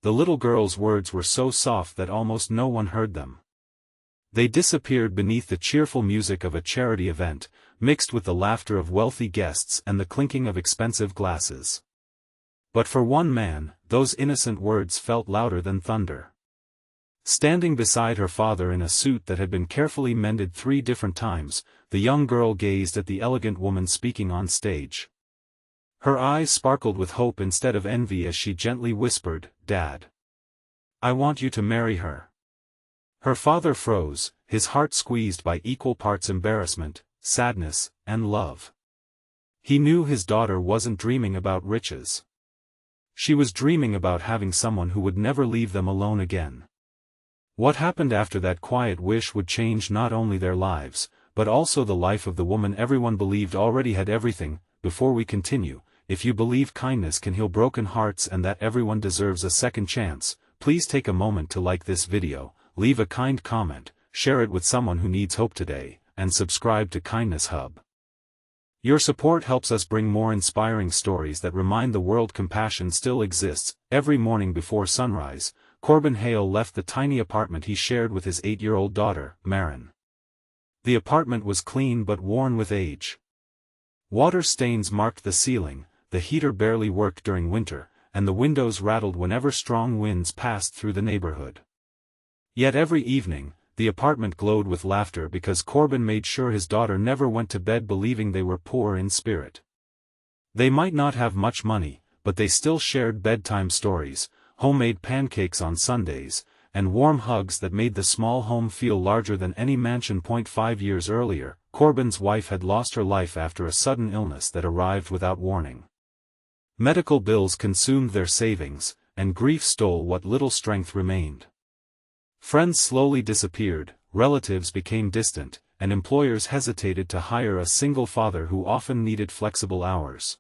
The little girl's words were so soft that almost no one heard them. They disappeared beneath the cheerful music of a charity event, mixed with the laughter of wealthy guests and the clinking of expensive glasses. But for one man, those innocent words felt louder than thunder. Standing beside her father in a suit that had been carefully mended 3 different times, the young girl gazed at the elegant woman speaking on stage. Her eyes sparkled with hope instead of envy as she gently whispered, "Dad, I want you to marry her." Her father froze, his heart squeezed by equal parts embarrassment, sadness, and love. He knew his daughter wasn't dreaming about riches. She was dreaming about having someone who would never leave them alone again. What happened after that quiet wish would change not only their lives, but also the life of the woman everyone believed already had everything. Before we continue, if you believe kindness can heal broken hearts and that everyone deserves a second chance, please take a moment to like this video, leave a kind comment, share it with someone who needs hope today, and subscribe to Kindness Hub. Your support helps us bring more inspiring stories that remind the world compassion still exists. Every morning before sunrise, Corbin Hale left the tiny apartment he shared with his 8-year-old daughter, Maren. The apartment was clean but worn with age. Water stains marked the ceiling, the heater barely worked during winter, and the windows rattled whenever strong winds passed through the neighborhood. Yet every evening, the apartment glowed with laughter because Corbin made sure his daughter never went to bed believing they were poor in spirit. They might not have much money, but they still shared bedtime stories, homemade pancakes on Sundays, and warm hugs that made the small home feel larger than any mansion. 5 years earlier, Corbin's wife had lost her life after a sudden illness that arrived without warning. Medical bills consumed their savings, and grief stole what little strength remained. Friends slowly disappeared, relatives became distant, and employers hesitated to hire a single father who often needed flexible hours.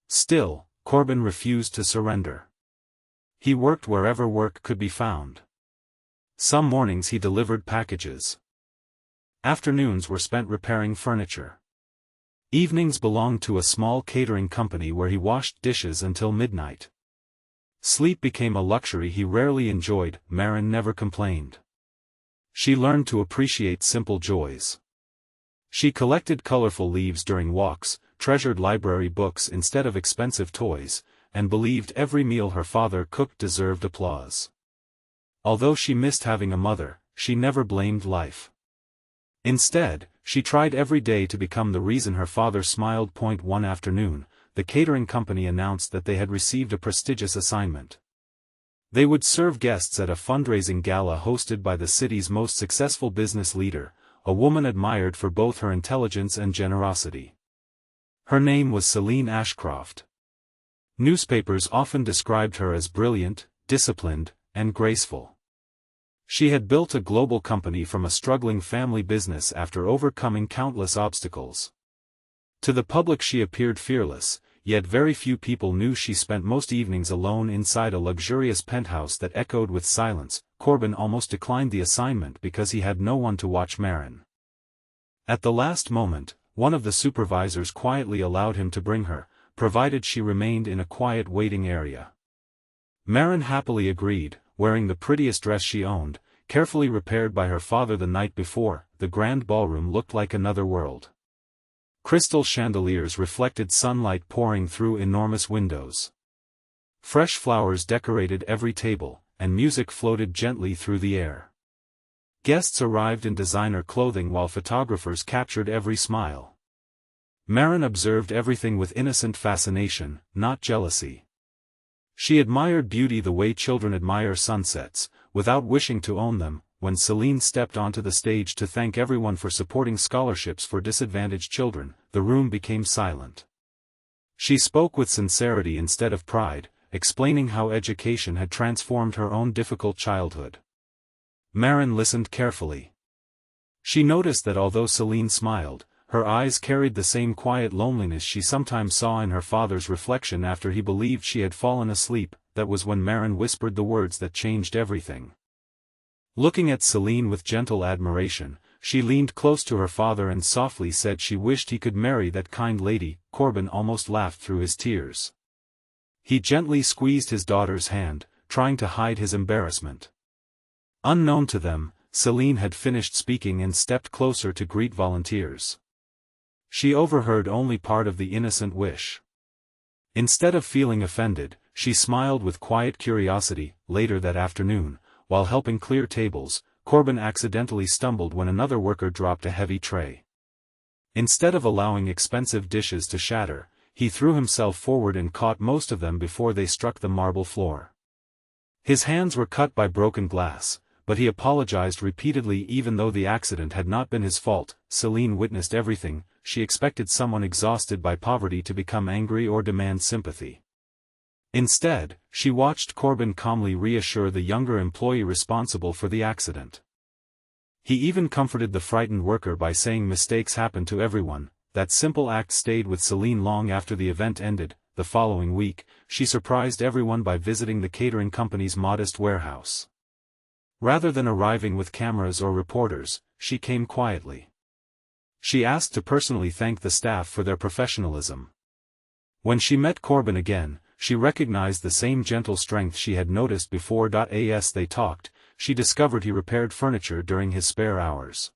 Still, Corbin refused to surrender. He worked wherever work could be found. Some mornings he delivered packages. Afternoons were spent repairing furniture. Evenings belonged to a small catering company where he washed dishes until midnight. Sleep became a luxury he rarely enjoyed. Maren never complained. She learned to appreciate simple joys. She collected colorful leaves during walks, treasured library books instead of expensive toys, and believed every meal her father cooked deserved applause. Although she missed having a mother, she never blamed life. Instead, she tried every day to become the reason her father smiled. One afternoon, the catering company announced that they had received a prestigious assignment. They would serve guests at a fundraising gala hosted by the city's most successful business leader, a woman admired for both her intelligence and generosity. Her name was Celine Ashcroft. Newspapers often described her as brilliant, disciplined, and graceful. She had built a global company from a struggling family business after overcoming countless obstacles. To the public she appeared fearless, yet very few people knew she spent most evenings alone inside a luxurious penthouse that echoed with silence. Corbin almost declined the assignment because he had no one to watch Maren. At the last moment, one of the supervisors quietly allowed him to bring her, provided she remained in a quiet waiting area. Maren happily agreed, wearing the prettiest dress she owned, carefully repaired by her father the night before. The grand ballroom looked like another world. Crystal chandeliers reflected sunlight pouring through enormous windows. Fresh flowers decorated every table, and music floated gently through the air. Guests arrived in designer clothing while photographers captured every smile. Maren observed everything with innocent fascination, not jealousy. She admired beauty the way children admire sunsets, without wishing to own them. When Celine stepped onto the stage to thank everyone for supporting scholarships for disadvantaged children, the room became silent. She spoke with sincerity instead of pride, explaining how education had transformed her own difficult childhood. Maren listened carefully. She noticed that although Celine smiled, her eyes carried the same quiet loneliness she sometimes saw in her father's reflection after he believed she had fallen asleep. That was when Maren whispered the words that changed everything. Looking at Celine with gentle admiration, she leaned close to her father and softly said she wished he could marry that kind lady. Corbin almost laughed through his tears. He gently squeezed his daughter's hand, trying to hide his embarrassment. Unknown to them, Celine had finished speaking and stepped closer to greet volunteers. She overheard only part of the innocent wish. Instead of feeling offended, she smiled with quiet curiosity. Later that afternoon, while helping clear tables, Corbin accidentally stumbled when another worker dropped a heavy tray. Instead of allowing expensive dishes to shatter, he threw himself forward and caught most of them before they struck the marble floor. His hands were cut by broken glass, but he apologized repeatedly even though the accident had not been his fault. Celine witnessed everything. She expected someone exhausted by poverty to become angry or demand sympathy. Instead, she watched Corbin calmly reassure the younger employee responsible for the accident. He even comforted the frightened worker by saying mistakes happen to everyone. That simple act stayed with Celine long after the event ended. The following week, she surprised everyone by visiting the catering company's modest warehouse. Rather than arriving with cameras or reporters, she came quietly. She asked to personally thank the staff for their professionalism. When she met Corbin again, she recognized the same gentle strength she had noticed before. As they talked, she discovered he repaired furniture during his spare hours.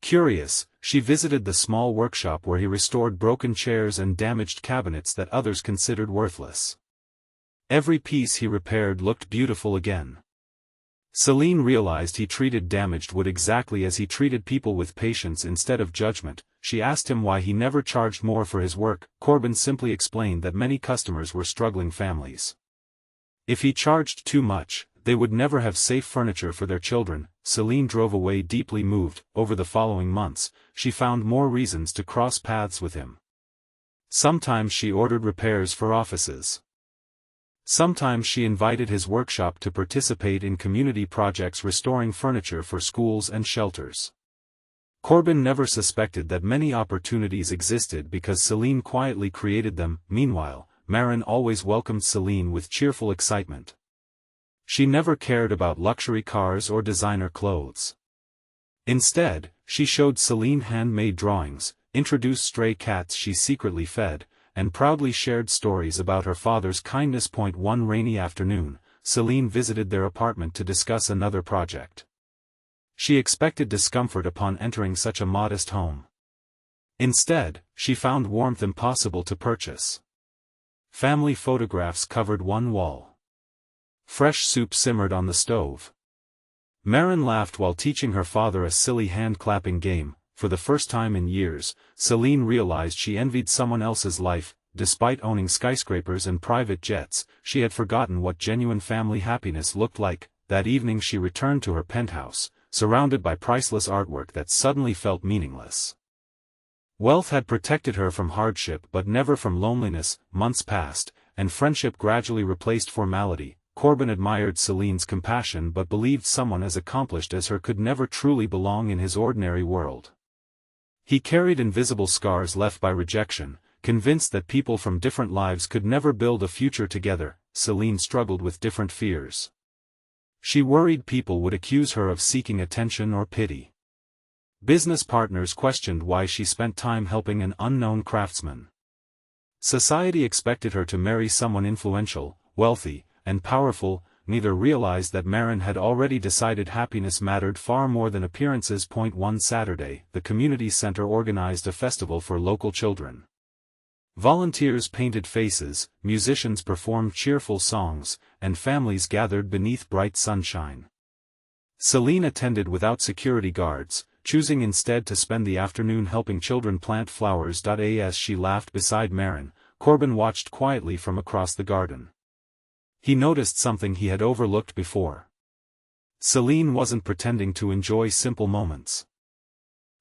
Curious, she visited the small workshop where he restored broken chairs and damaged cabinets that others considered worthless. Every piece he repaired looked beautiful again. Celine realized he treated damaged wood exactly as he treated people, with patience instead of judgment. She asked him why he never charged more for his work. Corbin simply explained that many customers were struggling families. If he charged too much, they would never have safe furniture for their children. Celine drove away deeply moved. Over the following months, she found more reasons to cross paths with him. Sometimes she ordered repairs for offices. Sometimes she invited his workshop to participate in community projects restoring furniture for schools and shelters. Corbin never suspected that many opportunities existed because Celine quietly created them. Meanwhile, Marin always welcomed Celine with cheerful excitement. She never cared about luxury cars or designer clothes. Instead, she showed Celine handmade drawings, introduced stray cats she secretly fed, and proudly shared stories about her father's kindness. One rainy afternoon, Celine visited their apartment to discuss another project. She expected discomfort upon entering such a modest home. Instead, she found warmth impossible to purchase. Family photographs covered one wall. Fresh soup simmered on the stove. Marin laughed while teaching her father a silly hand-clapping game. For the first time in years, Celine realized she envied someone else's life. Despite owning skyscrapers and private jets, she had forgotten what genuine family happiness looked like. That evening she returned to her penthouse, surrounded by priceless artwork that suddenly felt meaningless. Wealth had protected her from hardship but never from loneliness. Months passed, and friendship gradually replaced formality. Corbin admired Celine's compassion but believed someone as accomplished as her could never truly belong in his ordinary world. He carried invisible scars left by rejection, convinced that people from different lives could never build a future together. Celine struggled with different fears. She worried people would accuse her of seeking attention or pity. Business partners questioned why she spent time helping an unknown craftsman. Society expected her to marry someone influential, wealthy, and powerful. Neither realized that Marin had already decided happiness mattered far more than appearances. One Saturday, the community center organized a festival for local children. Volunteers painted faces, musicians performed cheerful songs, and families gathered beneath bright sunshine. Celine attended without security guards, choosing instead to spend the afternoon helping children plant flowers. As she laughed beside Marin, Corbin watched quietly from across the garden. He noticed something he had overlooked before. Celine wasn't pretending to enjoy simple moments.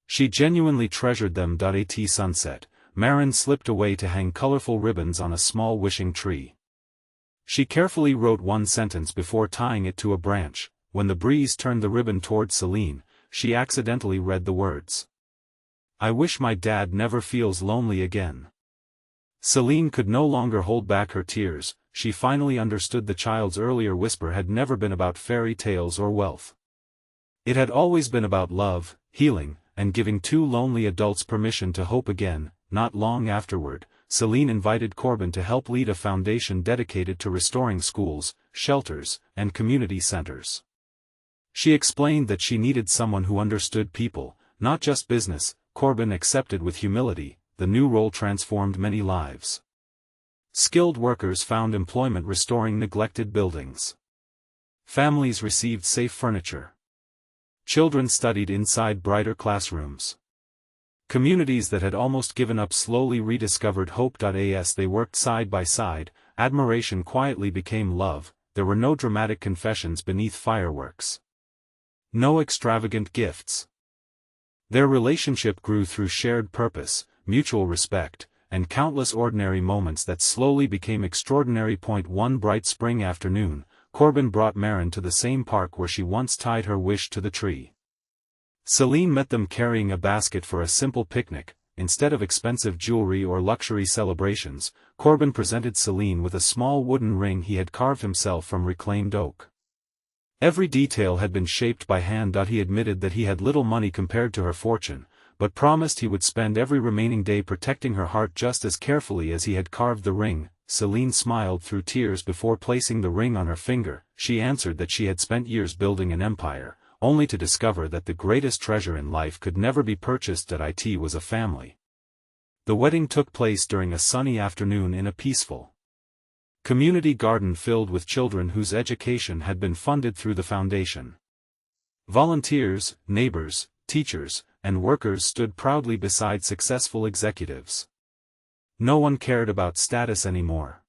She genuinely treasured them. At sunset, Marin slipped away to hang colorful ribbons on a small wishing tree. She carefully wrote one sentence before tying it to a branch. When the breeze turned the ribbon toward Celine, she accidentally read the words, "I wish my dad never feels lonely again." Celine could no longer hold back her tears. She finally understood the child's earlier whisper had never been about fairy tales or wealth. It had always been about love, healing, and giving two lonely adults permission to hope again. Not long afterward, Celine invited Corbin to help lead a foundation dedicated to restoring schools, shelters, and community centers. She explained that she needed someone who understood people, not just business. Corbin accepted with humility. The new role transformed many lives. Skilled workers found employment restoring neglected buildings. Families received safe furniture. Children studied inside brighter classrooms. Communities that had almost given up slowly rediscovered hope. As they worked side by side, admiration quietly became love. There were no dramatic confessions beneath fireworks. No extravagant gifts. Their relationship grew through shared purpose, mutual respect, and countless ordinary moments that slowly became extraordinary. One bright spring afternoon, Corbin brought Maren to the same park where she once tied her wish to the tree. Celine met them carrying a basket for a simple picnic. Instead of expensive jewelry or luxury celebrations, Corbin presented Celine with a small wooden ring he had carved himself from reclaimed oak. Every detail had been shaped by hand. He admitted that he had little money compared to her fortune, but promised he would spend every remaining day protecting her heart just as carefully as he had carved the ring. Celine smiled through tears before placing the ring on her finger. She answered that she had spent years building an empire, only to discover that the greatest treasure in life could never be purchased. It was a family. The wedding took place during a sunny afternoon in a peaceful community garden filled with children whose education had been funded through the foundation. Volunteers, neighbors, teachers, and workers stood proudly beside successful executives. No one cared about status anymore.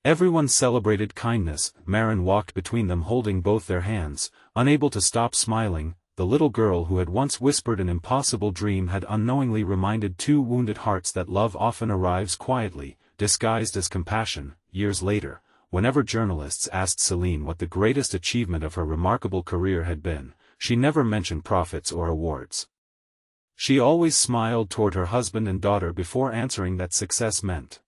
Everyone celebrated kindness. Maren walked between them holding both their hands, unable to stop smiling. The little girl who had once whispered an impossible dream had unknowingly reminded two wounded hearts that love often arrives quietly, disguised as compassion. Years later, whenever journalists asked Celine what the greatest achievement of her remarkable career had been, she never mentioned profits or awards. She always smiled toward her husband and daughter before answering that success meant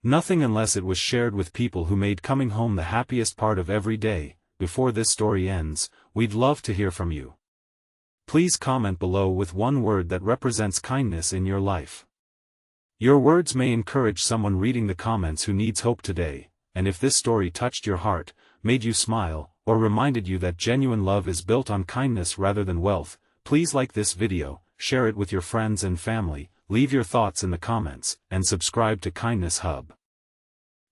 nothing unless it was shared with people who made coming home the happiest part of every day. Before this story ends, we'd love to hear from you. Please comment below with one word that represents kindness in your life. Your words may encourage someone reading the comments who needs hope today, and if this story touched your heart, made you smile, or reminded you that genuine love is built on kindness rather than wealth, please like this video, share it with your friends and family, leave your thoughts in the comments, and subscribe to Kindness Hub.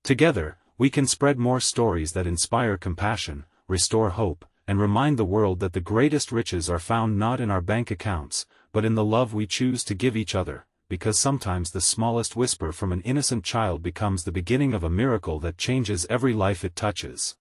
Together, we can spread more stories that inspire compassion, restore hope, and remind the world that the greatest riches are found not in our bank accounts, but in the love we choose to give each other. Because sometimes the smallest whisper from an innocent child becomes the beginning of a miracle that changes every life it touches.